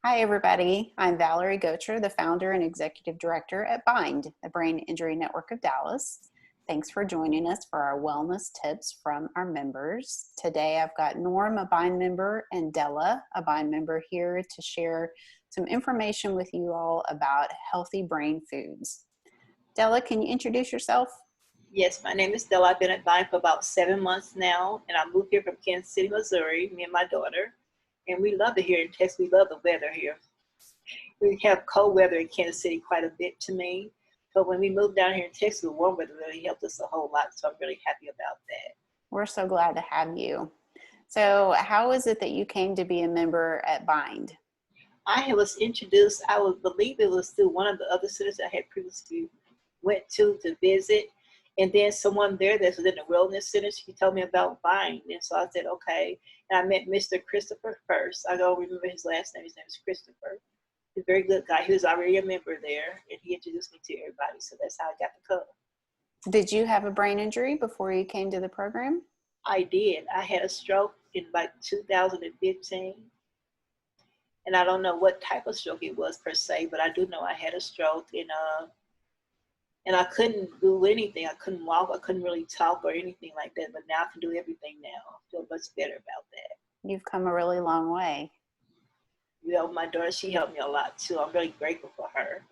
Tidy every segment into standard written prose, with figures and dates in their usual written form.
Hi, everybody. I'm Valerie Gocher, the founder and executive director at Bind, the Brain Injury Network of Dallas. Thanks for joining us for our wellness tips from our members. Today, I've got Norm, a Bind member, and Della, a Bind member, here to share some information with you all about healthy brain foods. Della, can you introduce yourself? Yes, my name is Della. I've been at Vine for about 7 months now, and I moved here from Kansas City, Missouri, me and my daughter. And we love it here in Texas. We love the weather here. We have cold weather in Kansas City quite a bit to me. But when we moved down here in Texas, the warm weather really helped us a whole lot. So I'm really happy about that. We're so glad to have you. So how is it that you came to be a member at Bind? I was introduced, I would believe it was through one of the other centers I had previously went to visit. And then someone there that's in the wellness center, she told me about Vine. And so I said, okay. And I met Mr. Christopher first. I don't remember his last name. His name is Christopher. He's a very good guy. He was already a member there, and he introduced me to everybody. So that's how I got the code. Did you have a brain injury before you came to the program? I did. I had a stroke in like 2015. And I don't know what type of stroke it was per se, but I do know I had a stroke. And I couldn't do anything. I couldn't walk. I couldn't really talk or anything like that. But now I can do everything now. I feel much better about that. You've come a really long way. You know, my daughter, she helped me a lot too. I'm really grateful for her.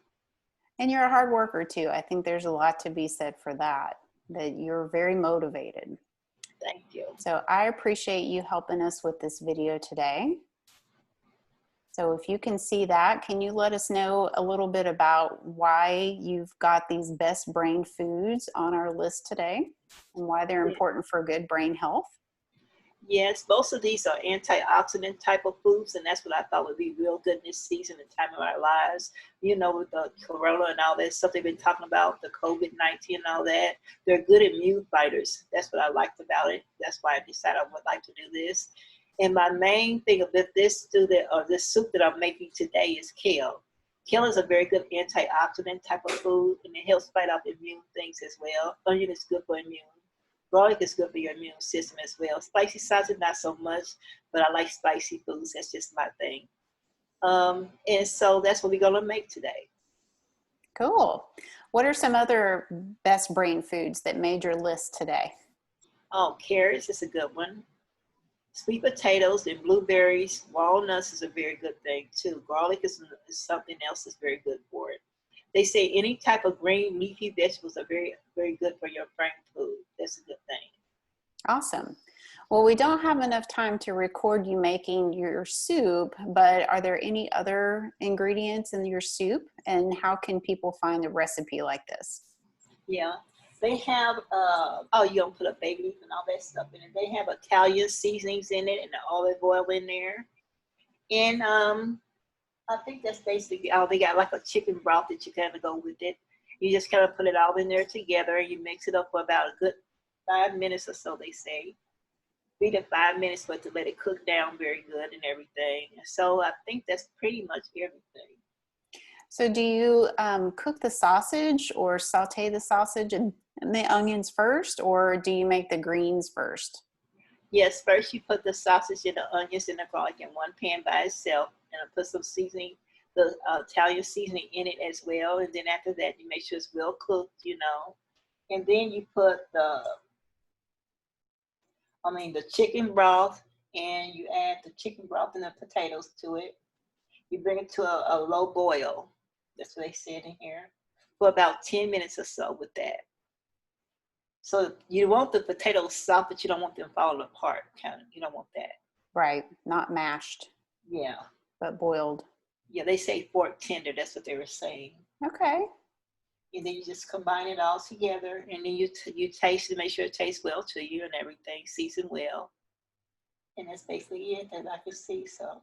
And you're a hard worker too. I think there's a lot to be said for that you're very motivated. Thank you. So I appreciate you helping us with this video today. So if you can see that, can you let us know a little bit about why you've got these best brain foods on our list today and why they're important for good brain health? Yes, most of these are antioxidant type of foods, and that's what I thought would be real good in this season and time of our lives. You know, with the corona and all that stuff they've been talking about, the COVID-19 and all that, they're good immune fighters. That's what I liked about it. That's why I decided I would like to do this. And my main thing about this soup that I'm making today is kale. Kale is a very good antioxidant type of food, and it helps fight off immune things as well. Onion is good for immune. Garlic is good for your immune system as well. Spicy sausage, not so much, but I like spicy foods. That's just my thing. And so that's what we're going to make today. Cool. What are some other best brain foods that made your list today? Oh, carrots is a good one. Sweet potatoes and blueberries, walnuts is a very good thing too. Garlic is something else that's very good for it. They say any type of green leafy vegetables are very, very good for your brain food. That's a good thing. Awesome. Well, we don't have enough time to record you making your soup, but are there any other ingredients in your soup? And how can people find a recipe like this? Yeah. They have, you don't put a bay leaf and all that stuff in it. They have Italian seasonings in it and the olive oil in there. And I think that's basically all. They got like a chicken broth that you kind of go with it. You just kind of put it all in there together. You mix it up for about a good 5 minutes or so, they say. 3 to 5 minutes for it to let it cook down very good and everything. And so I think that's pretty much everything. So do you cook the sausage or saute the sausage and the onions first, or do you make the greens first? Yes, first you put the sausage and the onions and the garlic in one pan by itself, and put some seasoning, the Italian seasoning in it as well. And then after that, you make sure it's well cooked, you know. And then you put the chicken broth, and you add the chicken broth and the potatoes to it. You bring it to a low boil. That's what they said in here, for about 10 minutes or so with that. So you want the potatoes soft, but you don't want them falling apart. You don't want that. Right, not mashed. Yeah. But boiled. Yeah, they say fork tender. That's what they were saying. Okay. And then you just combine it all together, and then you taste it, make sure it tastes well to you and everything, season well. And that's basically it that I can see. So,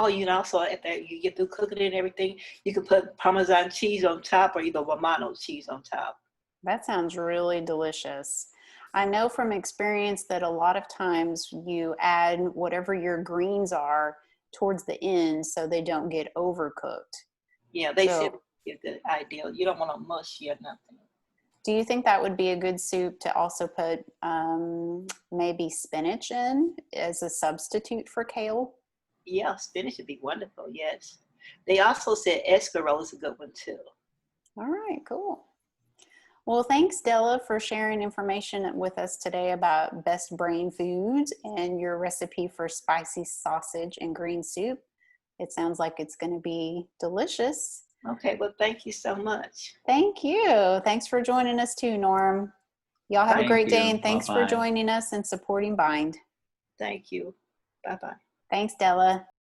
you know, also after you get through cooking it and everything, you can put Parmesan cheese on top or either Romano cheese on top. That sounds really delicious. I know from experience that a lot of times you add whatever your greens are towards the end so they don't get overcooked. Yeah, they said it's a good idea. You don't want to mushy or nothing. Do you think that would be a good soup to also put maybe spinach in as a substitute for kale? Yeah, spinach would be wonderful, yes. They also said escarole is a good one too. All right, cool. Well, thanks, Della, for sharing information with us today about best brain foods and your recipe for spicy sausage and green soup. It sounds like it's going to be delicious. Okay, well, thank you so much. Thank you. Thanks for joining us too, Norm. Y'all have a Thank great day, you. and thanks for Bye-bye. joining us and supporting Bind. Thank you. Bye-bye. Thanks, Della.